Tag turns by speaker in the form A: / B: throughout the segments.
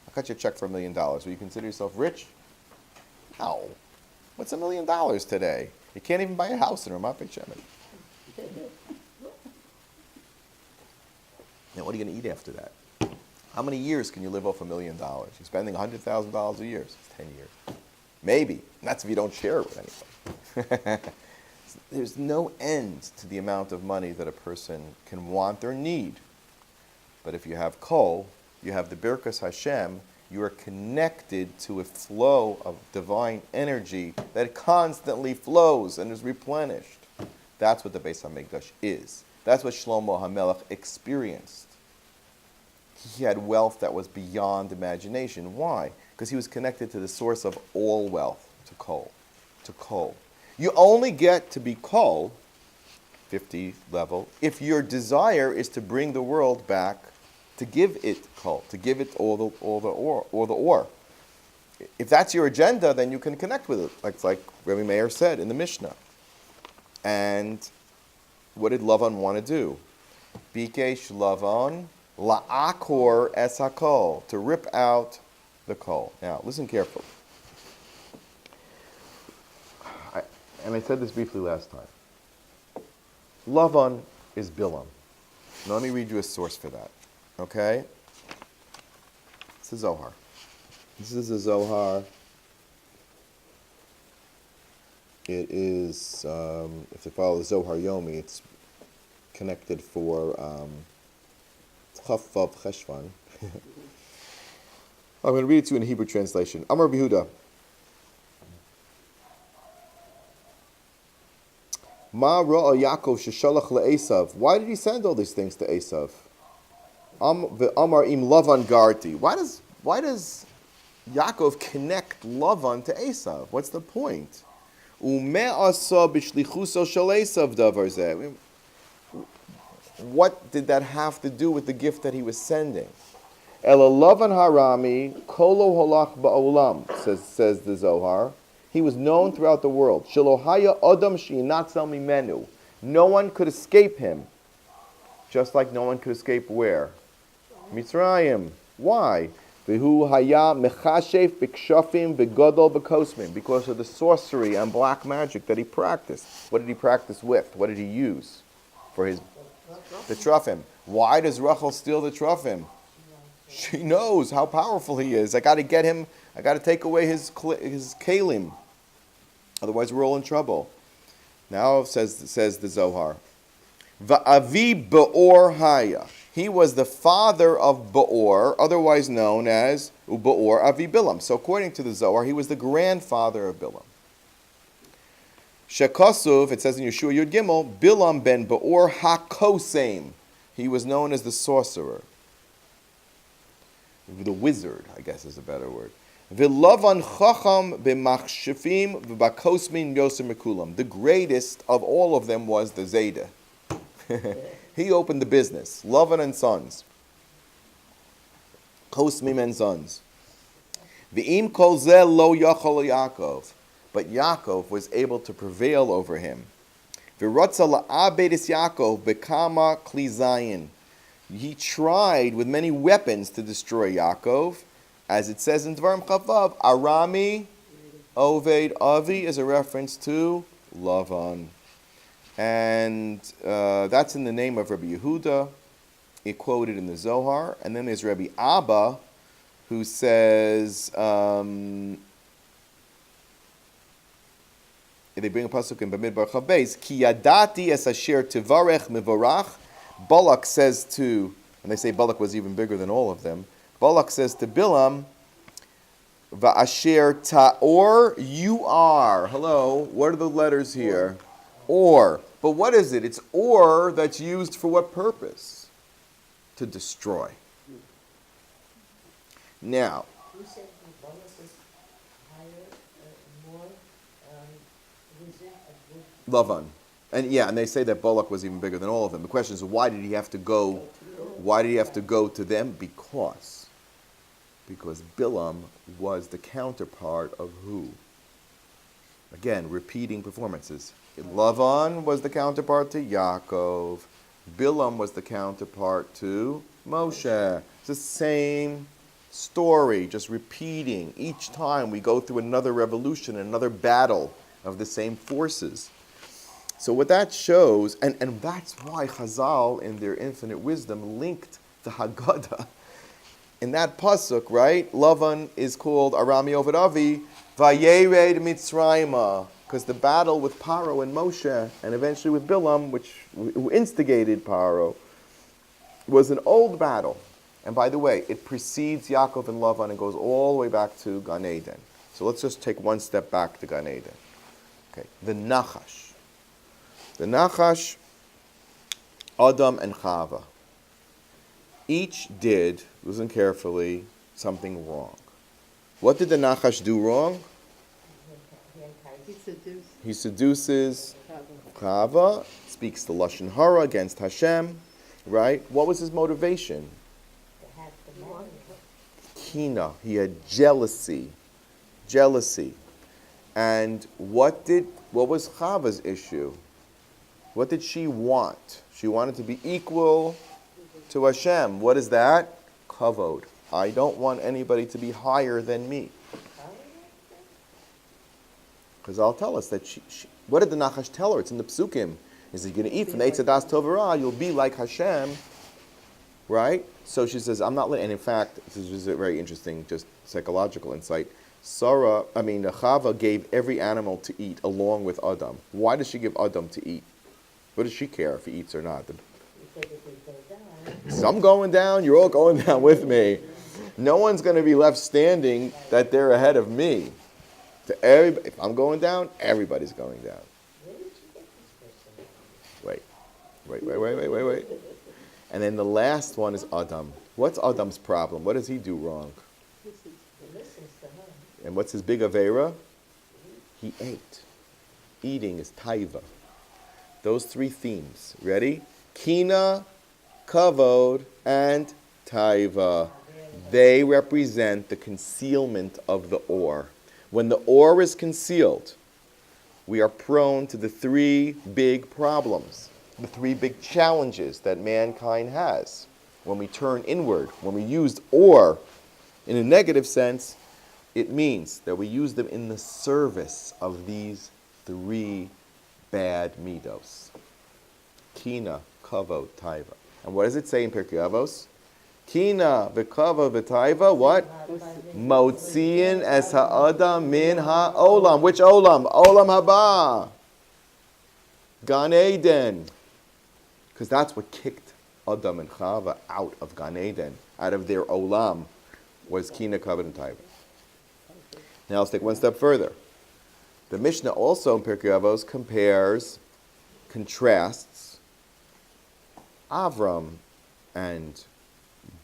A: I'll cut you a check for $1 million. Will you consider yourself rich? No. What's $1 million today? You can't even buy a house in Ramat Beit Shemesh. Now, what are you going to eat after that? How many years can you live off $1 million? You're spending $100,000 a year. It's 10 years. Maybe. And that's if you don't share it with anybody. There's no end to the amount of money that a person can want or need. But if you have kol, you have the Birkas Hashem, you are connected to a flow of divine energy that constantly flows and is replenished. That's what the Beis HaMikdash is. That's what Shlomo HaMelech experienced. He had wealth that was beyond imagination. Why? Because he was connected to the source of all wealth, to kol. To kol. You only get to be kol, 50 level, if your desire is to bring the world back, to give it kol, to give it all the ore. If that's your agenda, then you can connect with it, like Rabbi Meir said in the Mishnah. And what did Lavan want to do? Bikesh Lavan la'akor es hakol, to rip out the kol. Now, listen carefully. And I said this briefly last time. Lavan is Bilam. Now let me read you a source for that. Okay? It's the Zohar. This is the Zohar. It is, if you follow the Zohar Yomi, it's connected for Chaf Vav Cheshvan. I'm going to read it to you in Hebrew translation. Amar Behuda. Ma ra'a Yaakov sheshalach le'esav. Why did he send all these things to Esav? Amar im Lavan garti. Why does Yaakov connect Lavan to Esav? What's the point? Ume'asa b'shlichuso shel Esav davar zeh. What did that have to do with the gift that he was sending? Ela Lavan harami kolo holach ba'olam, says the Zohar. He was known throughout the world. Shilohaya Adam Shinatzel Mimenu. No one could escape him. Just like no one could escape where? Mitzrayim. Why? Vihu Haya Mechashef Bikshafim Begodol Bekosmim. Because of the sorcery and black magic that he practiced. What did he practice with? What did he use for the Trufim? Why does Rachel steal the Trufim? She knows how powerful he is. I got to get him. I got to take away his kalim. Otherwise, we're all in trouble. Now, says the Zohar, Va'avi Be'or Haya. He was the father of Be'or, otherwise known as Be'or Avi Bilam. So, according to the Zohar, he was the grandfather of Bilam. Shekasuv, it says in Yeshua Yud Gimel, Bilam ben Be'or HaKosem. He was known as the sorcerer. The wizard, I guess is a better word. V'lavan chacham b'machshefim v'bakosmin yosem mekulam. The greatest of all of them was the Zayda. He opened the business. Lavan and sons. Kosmim and sons. V'im kol zeh lo yachol Yaakov. But Yaakov was able to prevail over him. V'rotza la'abed es Yaakov bekama kli zayin. He tried with many weapons to destroy Yaakov. As it says in Dvarim Chavav, Arami, Oved, Avi is a reference to Lavan. And that's in the name of Rabbi Yehuda. It quoted in the Zohar. And then there's Rabbi Abba, who says, they bring a pasuk in Bamidbar Chavbeis, Ki yadati es asher tivarech mivorach. Balak says to, and they say Balak was even bigger than all of them, Balak says to Bilam, Va'asher ta'or, you are. Hello, what are the letters here? Or. But what is it? It's or that's used for what purpose? To destroy. Now.
B: Who said Balak is higher, more wizard?
A: Lavan. And they say that Balak was even bigger than all of them. The question is, why did he have to go? Why did he have to go to them? Because Bilam was the counterpart of who? Again, repeating performances. Lavan was the counterpart to Yaakov. Bilam was the counterpart to Moshe. It's the same story, just repeating. Each time we go through another revolution, another battle of the same forces. So what that shows, and that's why Chazal, in their infinite wisdom, linked the Haggadah. In that pasuk, right, Lavan is called Arami Oved Avi, Vayered Mitzrayma, because the battle with Paro and Moshe, and eventually with Bilam, who instigated Paro, was an old battle. And by the way, it precedes Yaakov and Lavan and goes all the way back to Gan Eden. So let's just take one step back to Gan Eden. Okay, the Nachash. The Nachash, Adam and Chava. Each did, listen carefully, something wrong. What did the Nachash do wrong? He seduces Chava, speaks the Lashon Hara against Hashem, right? What was his motivation? Kina. He had jealousy. And what was Chava's issue? What did she want? She wanted to be equal to Hashem. What is that? Kavod. I don't want anybody to be higher than me. Because I'll tell us that she what did the Nachash tell her? It's in the Psukim. Is he going to eat from the Eitz Hadas Tov Ra? You'll be like Hashem. Right? So she says, I'm not letting, and in fact, this is a very interesting, just psychological insight. Chava gave every animal to eat along with Adam. Why does she give Adam to eat? What does she care if he eats or not? So I'm going down, you're all going down with me. No one's going to be left standing that they're ahead of me. If I'm going down, everybody's going down. Wait. And then the last one is Adam. What's Adam's problem? What does he do wrong? And what's his big avera? He ate. Eating is taiva. Those three themes. Ready? Kina, kavod, and taiva. They represent the concealment of the or. When the or is concealed, we are prone to the three big problems, the three big challenges that mankind has. When we turn inward, when we use or in a negative sense, it means that we use them in the service of these three bad midos. Kina, kavod, taiva. And what does it say in Pirkei Avos? Kina, v'kavod, v'taiva, what? Motziin es ha'adam min ha'olam. Which olam? Olam haba. Gan Eden. Because that's what kicked Adam and Chava out of Gan Eden, out of their olam, was Kina, kavod, and taiva. Now let's take one step further. The Mishnah also in Pirkei Avos contrasts Avram and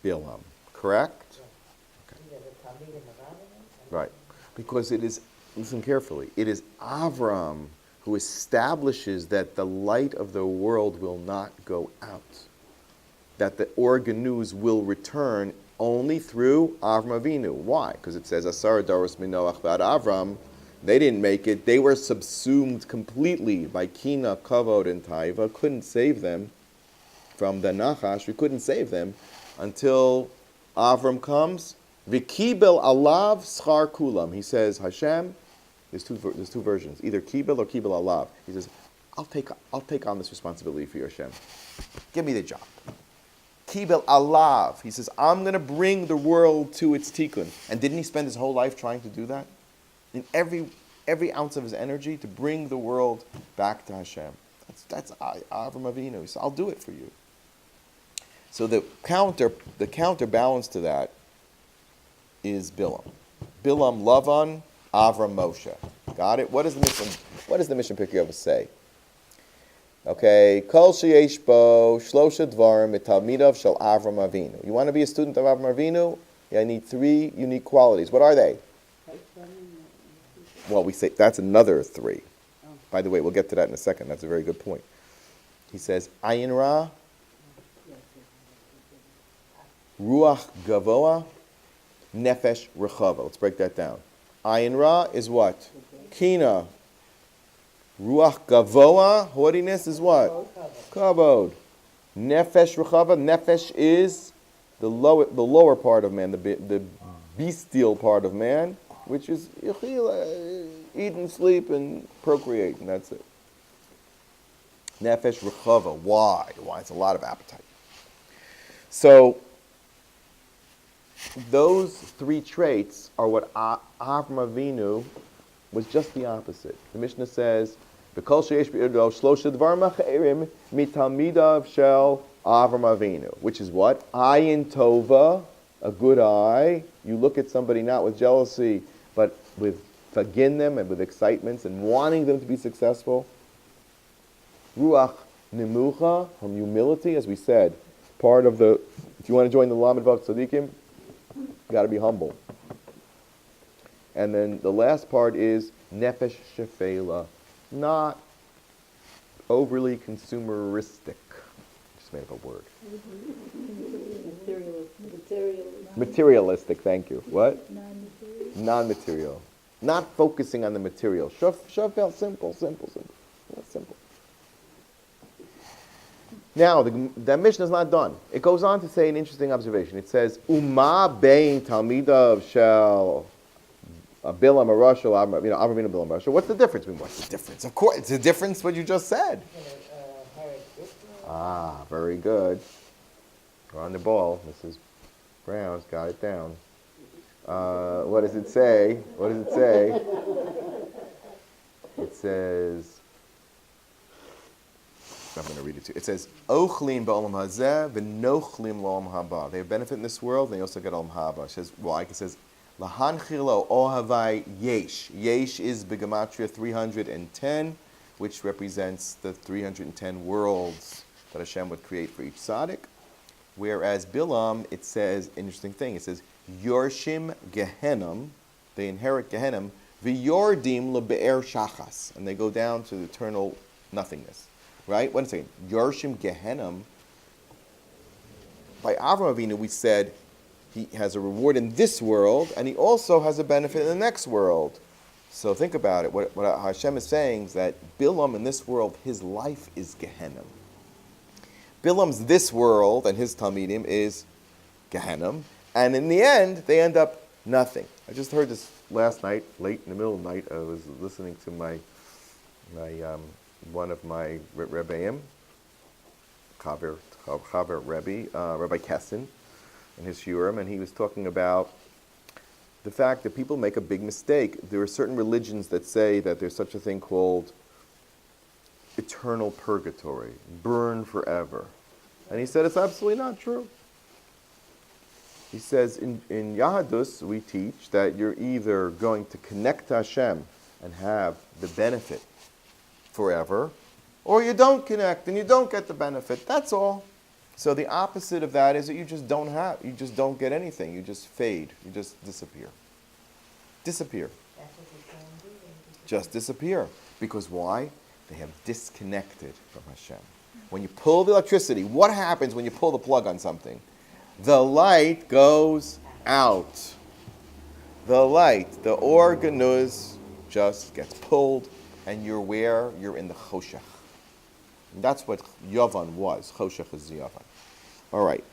A: Bilam, correct? Okay. Right. Because it is, listen carefully, it is Avram who establishes that the light of the world will not go out, that the organus will return only through Avram Avinu. Why? Because it says, Asar Doros Minoach Bad Avram. They didn't make it. They were subsumed completely by Kina, Kavod, and Taiva. Couldn't save them from the Nachash. We couldn't save them until Avram comes. V'kibel alav schar kulam. He says, Hashem, there's two versions, either kibel or kibel alav. He says, I'll take on this responsibility for you, Hashem. Give me the job. Kibel alav. He says, I'm going to bring the world to its tikkun. And didn't he spend his whole life trying to do that? In every ounce of his energy to bring the world back to Hashem. That's Avram Avinu. He said, I'll do it for you. So the counterbalance to that is Bilam. Bilam Lavan, Avram Moshe. Got it? What does the mission Pirkei Avos say? Okay, Kol sheyesh bo shlosha dvarim mitalmidav shel Avram Avinu. You want to be a student of Avram Avinu? Yeah, I need three unique qualities. What are they? Well, we say that's another three. By the way, we'll get to that in a second. That's a very good point. He says, Ayin Ra, Ruach Gavoa, Nefesh Rechava. Let's break that down. Ayin Ra is what? Kina. Ruach Gavoa, haughtiness is what? Kavod. Nefesh Rechava. Nefesh is the lower part of man, the bestial part of man, which is eat and sleep and procreate, and that's it. Nefesh rechava. Why? Why? It's a lot of appetite. So those three traits are what Avraham Avinu was just the opposite. The Mishnah says, "V'kol sheyesh b'irdo shlosha dvarim acherim mitalmidav shel Avraham Avinu," which is what? Ayin tova, a good eye. You look at somebody not with jealousy, but with fagin them and with excitements and wanting them to be successful. Ruach nemucha, from humility, as we said, part of the, if you want to join the Lamed Vav Tzadikim, you got to be humble. And then the last part is nefesh shefela, not overly consumeristic. Just made up a word. Materialistic, thank you. What? Non-material. Not focusing on the material. Shefel, simple. That's simple. Now, the Mishnah is not done. It goes on to say an interesting observation. It says, Uma bein talmidav shel Bilam Arashal, Avraminu Bilam Arashal. What's the difference? What's the difference? Of course, it's the difference what you just said. Very good. We're on the ball. Mrs. Brown's got it down. What does it say? It says, I'm going to read it to you. It says, Ochlim ba'olam hazeh v'nochlim la'olam haba. They have benefit in this world, and they also get olam haba. It says, why? It says, Lahanchilo ohavai yesh. Yesh is Begematria 310, which represents the 310 worlds that Hashem would create for each tzaddik. Whereas Bilam, it says, interesting thing, it says, Yorshim Gehenim, they inherit Gehenim, v'yordim lebe'er shachas, and they go down to the eternal nothingness. Right? One second. Yorshim Gehenim. By Avraham Avinu, we said he has a reward in this world, and he also has a benefit in the next world. So think about it. What Hashem is saying is that Bilam in this world, his life is Gehenim. Bilam's this world and his Talmidim is Gehenim, and in the end, they end up nothing. I just heard this last night, late in the middle of the night. I was listening to my one of my Rebbeim, Chaver Rabbi, Rabbi Kessin, in his Shiurim, and he was talking about the fact that people make a big mistake. There are certain religions that say that there's such a thing called eternal purgatory, burn forever. And he said it's absolutely not true. He says in Yahadus we teach that you're either going to connect to Hashem and have the benefit forever, or you don't connect and you don't get the benefit. That's all. So the opposite of that is that you just don't get anything. You just fade. You just disappear. Disappear. Just disappear. Because why? They have disconnected from Hashem. When you pull the electricity, what happens when you pull the plug on something? The light goes out. The light, the organuz just gets pulled, and you're where? You're in the choshech. And that's what Yavan was. Choshech is the Yavan. All right.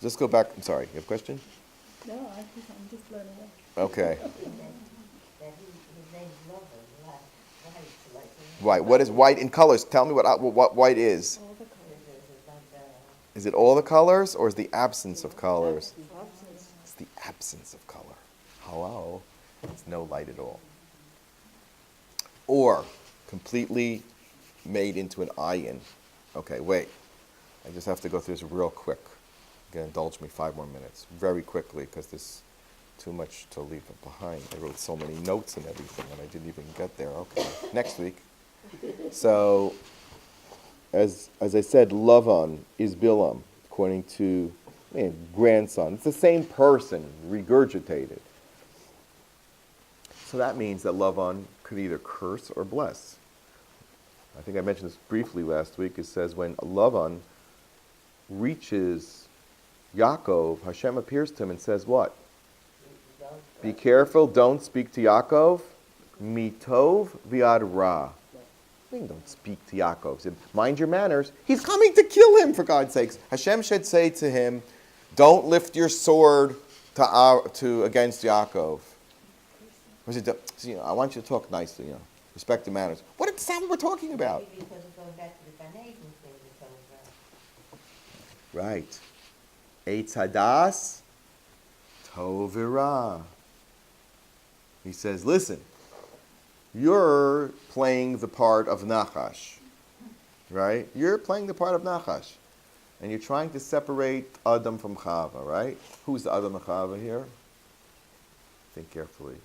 A: Let's go back. I'm sorry. You have a question?
C: No, I'm just blown away.
A: Okay.
B: His name's Lover, white.
A: White. What is white in colors? Tell me what white is.
C: All the colors.
A: Is it all the colors, or is the absence of colors?
C: Absence.
A: It's the absence of color. Hello. It's no light at all. Or completely made into an ayin. Okay, wait. I just have to go through this real quick. You're going to indulge me 5 more minutes. Very quickly, because there's too much to leave behind. I wrote so many notes and everything, and I didn't even get there. Okay, next week. So, as I said, Lavan is Bilam, according to grandson. It's the same person, regurgitated. So that means that Lavan could either curse or bless. I think I mentioned this briefly last week. It says when Lavan reaches Yaakov, Hashem appears to him and says what? Be careful, don't speak to Yaakov. Mitov viad ra. Don't speak to Yaakov. He said, mind your manners. He's coming to kill him, for God's sakes. Hashem should say to him, don't lift your sword to against Yaakov. Was it? I want you to talk nicely. Respect the manners. What sound we're talking about?
C: Maybe because it's going back to the Gan Eden thing that told us.
A: Right. Eitz hadas, tov v'ra. He says, listen, you're playing the part of Nachash, right? You're playing the part of Nachash. And you're trying to separate Adam from Chava, right? Who's the Adam and Chava here? Think carefully.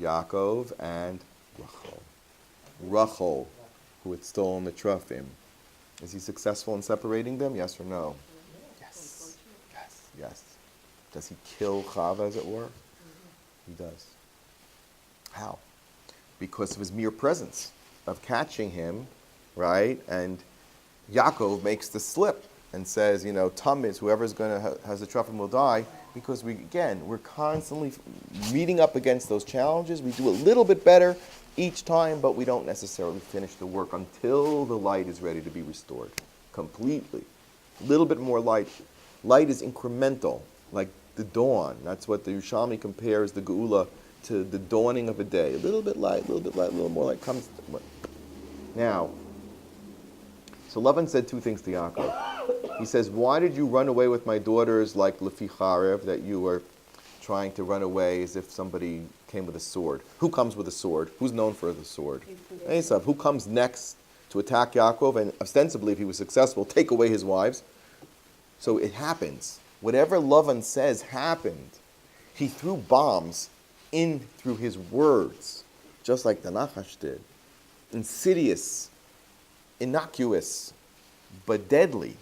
A: Yaakov and Rachel. Rachel, who had stolen the Truffim. Is he successful in separating them? Yes or no? Yes. Yes. Yes. Does he kill Chava, as it were? He does. How? Because of his mere presence of catching him, right? And Yaakov makes the slip and says, Tummiz, whoever's going to has the Truffim will die, because we're constantly meeting up against those challenges. We do a little bit better each time, but we don't necessarily finish the work until the light is ready to be restored completely. A little bit more light. Light is incremental, like the dawn. That's what the Yerushalmi compares the Geula to the dawning of a day. A little bit light, a little bit light, a little more light comes. Now, so Lavan said two things to Yaakov. He says, why did you run away with my daughters like Lefi Charev, that you were trying to run away as if somebody came with a sword? Who comes with a sword? Who's known for the sword? Esav. Who comes next to attack Yaakov and ostensibly, if he was successful, take away his wives? So it happens. Whatever Lavan says happened. He threw bombs in through his words, just like the Nachash did. Insidious, innocuous, but deadly.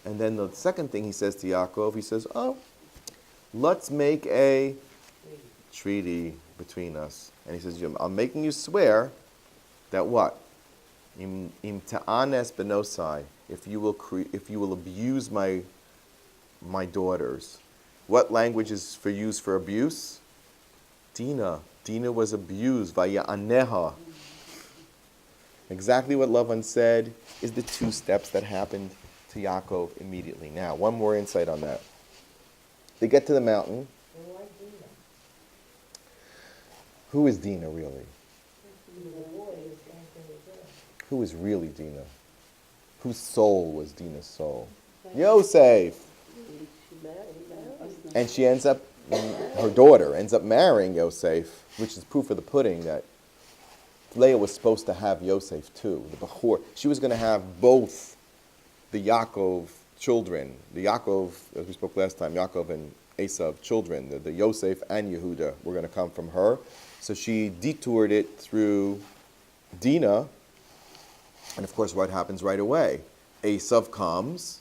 A: And then the second thing he says to Yaakov, he says, let's make a treaty between us. And he says, I'm making you swear that what? Im ta'anes benosai, if you will abuse my daughters. What language is used for abuse? Dina. Dina was abused. Vaya'aneha. Exactly what Lavan said is the two steps that happened to Yaakov immediately. Now, one more insight on that. They get to the mountain. Who is Dina really? Who is really Dina? Whose soul was Dina's soul? Yosef. And she ends up, her daughter ends up marrying Yosef, which is proof of the pudding that Leah was supposed to have Yosef too. The Bechor. She was going to have both the Yaakov children, the Yaakov, as we spoke last time, Yaakov and Esav children, the Yosef and Yehuda were going to come from her. So she detoured it through Dinah. And of course, what happens right away? Esav comes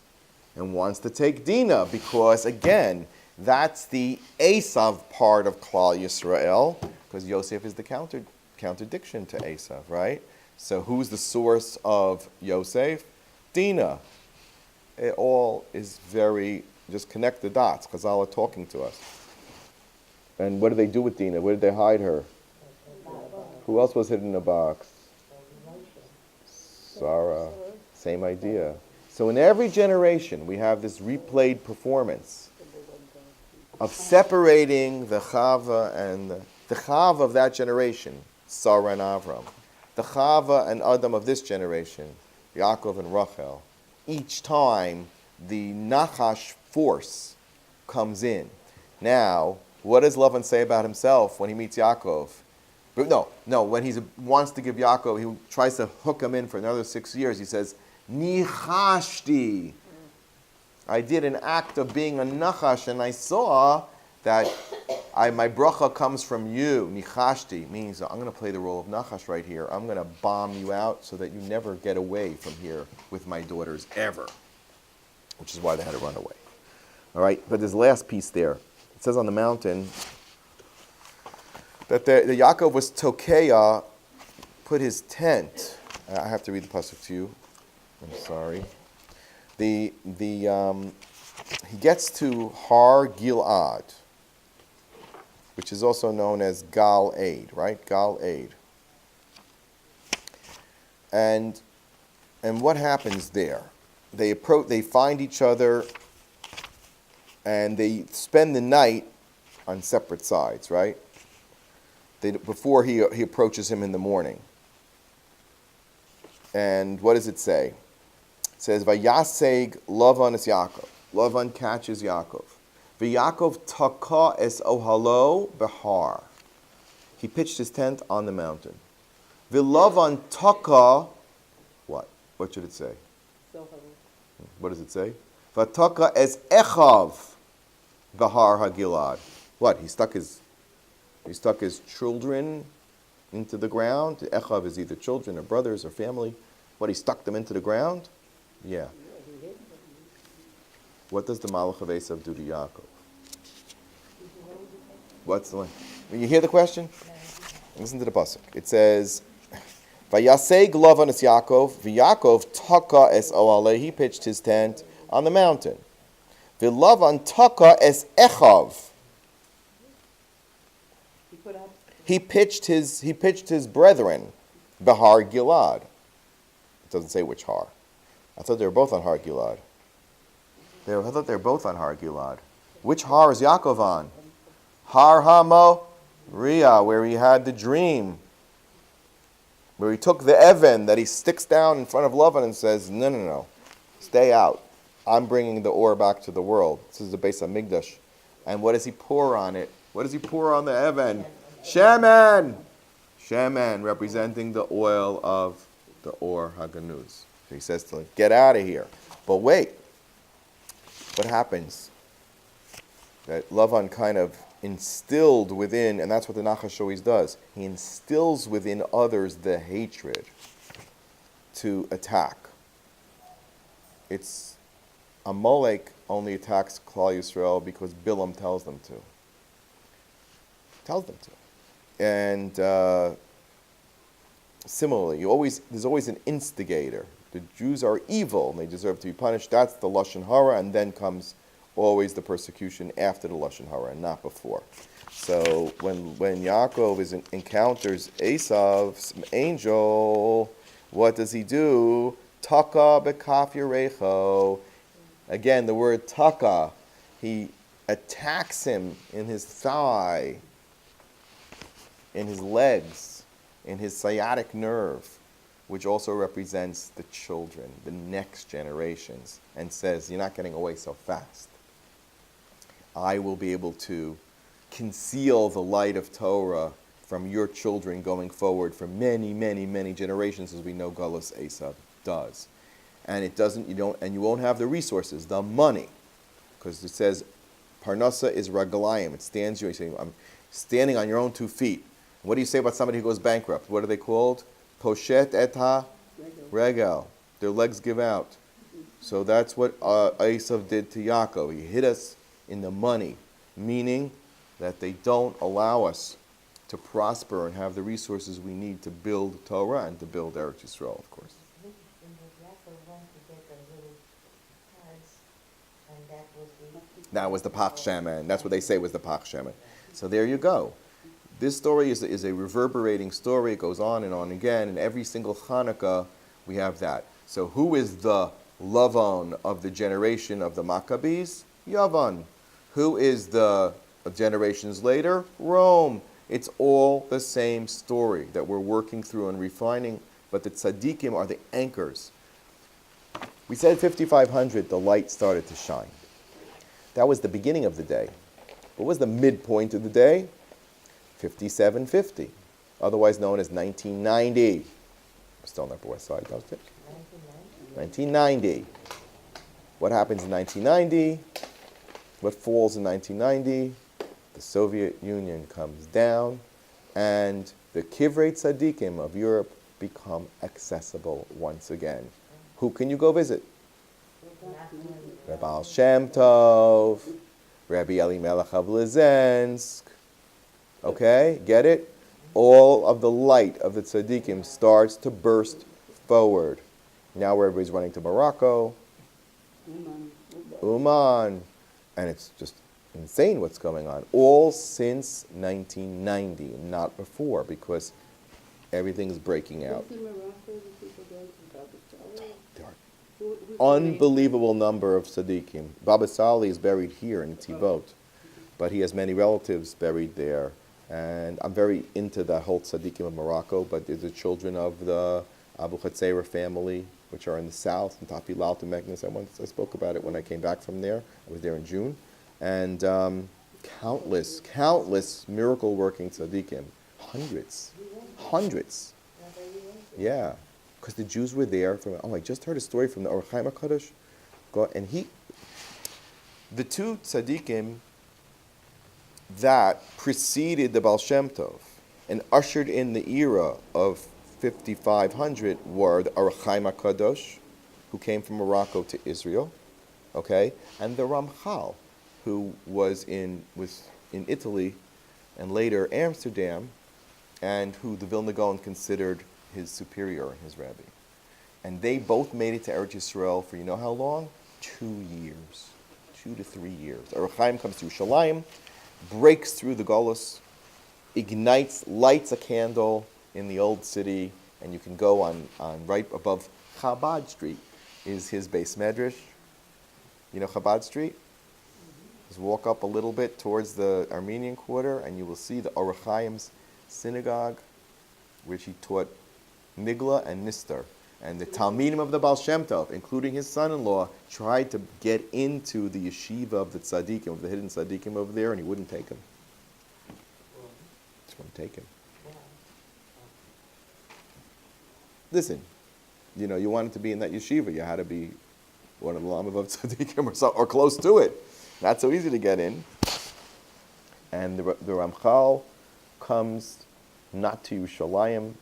A: and wants to take Dinah because, again, that's the Esav part of Klal Yisrael, because Yosef is the contradiction to Esav, right? So who's the source of Yosef? Dinah. It all is very, just connect the dots. Chazal are talking to us. And what did they do with Dinah? Where did they hide her? Who else was hidden in a box? Sarah. Same idea. So in every generation, we have this replayed performance of separating the Chava and the Chava of that generation, Sarah and Avram. The Chava and Adam of this generation, Yaakov and Rachel. Each time, the Nachash force comes in. Now, what does Lavan say about himself when he meets Yaakov? But no, when he wants to give Yaakov, he tries to hook him in for another 6 years. He says, Nichashti. I did an act of being a Nachash, and I saw that my bracha comes from you. Nichashti means I'm going to play the role of Nachash right here. I'm going to bomb you out so that you never get away from here with my daughters ever. Which is why they had to run away. All right, but there's the last piece there. It says on the mountain that the Yaakov was Tokeya, put his tent. I have to read the pasuk to you. I'm sorry. He gets to Har Gilad, which is also known as Gal Eid, right? Gal Eid. And what happens there? They find each other and they spend the night on separate sides, right? Before he approaches him in the morning. And what does it say? It says, Vayaseg Lavan es Yaakov. Lavan catches Yaakov. V'Yaakov taka es ohalo behar. He pitched his tent on the mountain. V'Lavan taka, what? What should it say? What does it say? V'taka es echav behar hagilad. What? He stuck his children into the ground. Echav is either children or brothers or family. What, he stuck them into the ground? Yeah. What does the Malach of Esav do to Yaakov? What's the line? You hear the question? Listen to the pasuk. It says, Vayaseg Lavan es Yaakov, v'Yaakov taka es oale. He pitched his tent on the mountain. V'Lavan taka es echav. He pitched his brethren, Bahar Gilad. It doesn't say which Har. I thought they were both on Har Gilad. I thought they were both on Har Gilad. Which Har is Yaakov on? Har Hamo Ria, where he had the dream. Where he took the Evan that he sticks down in front of Lavan and says, no, stay out. I'm bringing the ore back to the world. This is the base of Migdash. And what does he pour on it? What does he pour on the Evan? Shemen! Shemen, representing the oil of the Or HaGanuz. So he says to him, get out of here. But wait, what happens? That Lavan kind of instilled within, and that's what the Nachash always does, he instills within others the hatred to attack. It's Amalek only attacks Klal Yisrael because Bilam tells them to. And similarly, there's always an instigator. The Jews are evil and they deserve to be punished. That's the Lashon Hara, and then comes always the persecution after the Lashon Hara, and not before. So when Yaakov encounters Esav's angel, what does he do? Taka bekaf yarecho. Again, the word taka. He attacks him in his thigh, in his legs, in his sciatic nerve, which also represents the children, the next generations, and says, you're not getting away so fast. I will be able to conceal the light of Torah from your children going forward for many, many, many generations, as we know Galus Esav does. And you won't have the resources, the money, because it says, Parnasa is ragalayim. It stands you. You say, I'm standing on your own 2 feet. What do you say about somebody who goes bankrupt? What are they called? Poshet et ha regel. Their legs give out. So that's what Esav did to Yaakov. He hit us in the money, meaning that they don't allow us to prosper and have the resources we need to build Torah and to build Eretz Yisrael, of course. That was the Pach Shemen. That's what they say was the Pach Shemen. So there you go. This story is a reverberating story. It goes on and on again. And every single Chanukah, we have that. So who is the Lavan of the generation of the Maccabees? Yavan. Who is the generations later? Rome. It's all the same story that we're working through and refining. But the tzaddikim are the anchors. We said 5,500, the light started to shine. That was the beginning of the day. What was the midpoint of the day? 5750, otherwise known as 1990. I'm still on the Upper West Side, don't you? 1990. What happens in 1990? What falls in 1990? The Soviet Union comes down, and the Kivrei Tzaddikim of Europe become accessible once again. Who can you go visit? Rabbi Al Shem Tov, Rabbi Elimelech of Lizensk. Okay, get it? All of the light of the tzaddikim starts to burst forward. Now everybody's running to Morocco, Uman, and it's just insane what's going on. All since 1990, not before, because everything's breaking out.
B: Who's
A: Unbelievable number of tzaddikim. Baba Sali is buried here in Tivot, but he has many relatives buried there. And I'm very into the whole tzaddikim of Morocco, but there's the children of the Abu Khatseira family, which are in the south, in Tapi Lalta Magnus. I spoke about it when I came back from there. I was there in June. And countless miracle-working tzaddikim. Hundreds. Yeah. Because the Jews were there I just heard a story from the Or Chaim HaKadosh. And the two tzaddikim that preceded the Baal Shem Tov and ushered in the era of 5500 were the Or Chaim HaKadosh, who came from Morocco to Israel, okay, and the Ramchal, who was in Italy and later Amsterdam, and who the Vilna Gaon considered his superior and his rabbi. And they both made it to Eretz Yisrael for you know how long? 2 years. 2 to 3 years. Or Chaim comes to Yerushalayim, breaks through the Golus, lights a candle in the old city, and you can go on right above Chabad Street is his base medrash. You know Chabad Street? Just walk up a little bit towards the Armenian Quarter, and you will see the Or Chaim's synagogue, which he taught Nigla and Nistar. And the Talmidim of the Baal Shem Tov, including his son-in-law, tried to get into the yeshiva of the tzaddikim, of the hidden tzaddikim over there, and he wouldn't take him. Just wouldn't take him. Listen, you wanted to be in that yeshiva, you had to be one of the Lamav tzaddikim or close to it. Not so easy to get in. And the Ramchal comes not to Yerushalayim,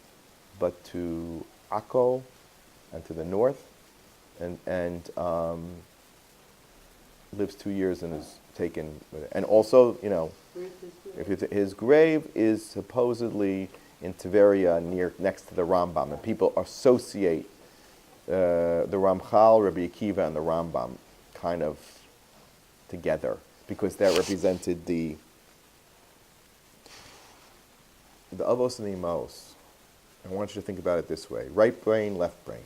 A: but to Akko and to the north, and lives 2 years and is taken. And also, his grave is supposedly in Tveria next to the Rambam, and people associate the Ramchal, Rabbi Akiva, and the Rambam kind of together because that represented the Avos and the Emos. I want you to think about it this way. Right brain, left brain.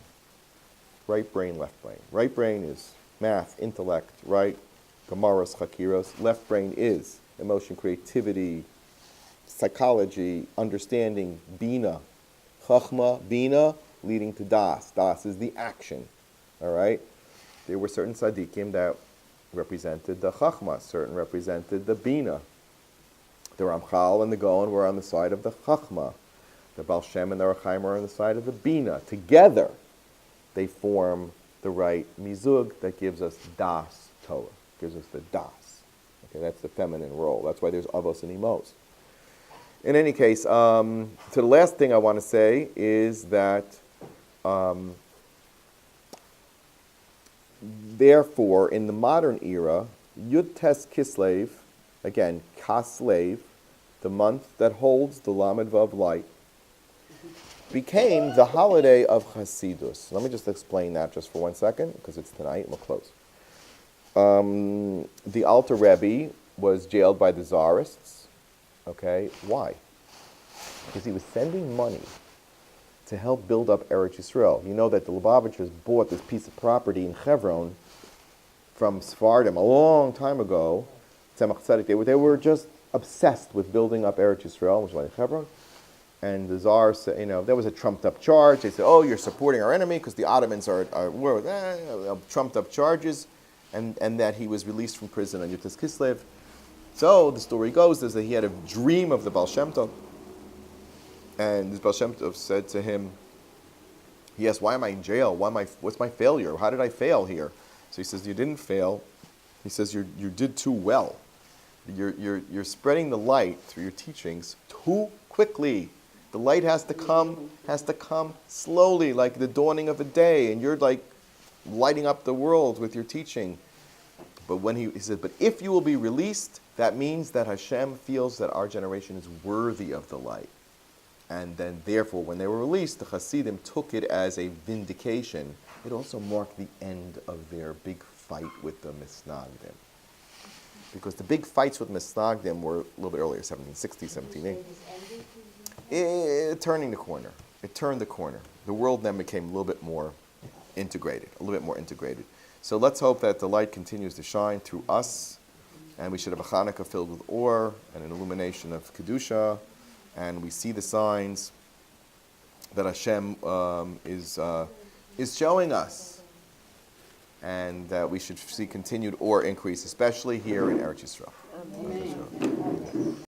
A: Right brain, left brain. Right brain is math, intellect, right? Gemaras, Chakiros. Left brain is emotion, creativity, psychology, understanding, Bina. Chachma, Bina, leading to Das. Das is the action. All right? There were certain tzaddikim that represented the Chachma. Certain represented the Bina. The Ramchal and the Gaon were on the side of the Chachma. The Baal Shem and the Or Chaim are on the side of the Bina. Together, they form the right mizug that gives us Das Torah, gives us the Das. Okay, that's the feminine role. That's why there's Avos and Emos. In any case, so the last thing I want to say is that, therefore, in the modern era, Yud Tes Kislev, again, Kaslev, the month that holds the Lamed Vav light, became the holiday of Hasidus. Let me just explain that just for 1 second, because it's tonight and we'll close. The Alter Rebbe was jailed by the Tsarists. Okay, why? Because he was sending money to help build up Eretz Yisrael. You know that the Lubavitchers bought this piece of property in Hebron from Sephardim a long time ago. Tzemach Tzedek, they were just obsessed with building up Eretz Yisrael, which was like Hebron. And the Tsar said, there was a trumped-up charge. They said, oh, you're supporting our enemy because the Ottomans are trumped-up charges, and that he was released from prison on Yud Tes Kislev. So the story goes is that he had a dream of the Baal Shem Tov, and this Baal Shem Tov said to him, he asked, why am I in jail? What's my failure? How did I fail here? So he says, you didn't fail. He says, you did too well. You're spreading the light through your teachings too quickly. The light has to come slowly, like the dawning of a day, and you're like lighting up the world with your teaching. But when he said, but if you will be released, that means that Hashem feels that our generation is worthy of the light. And then therefore, when they were released, the Hasidim took it as a vindication. It also marked the end of their big fight with the Misnagdim. Because the big fights with Misnagdim were a little bit earlier, 1760, 1780. Turning the corner. It turned the corner. The world then became a little bit more integrated, a little bit more integrated. So let's hope that the light continues to shine through us, and we should have a Chanukah filled with or and an illumination of Kedusha, and we see the signs that Hashem is showing us, and that we should see continued or increase, especially here in Eretz Yisrael.
D: Amen.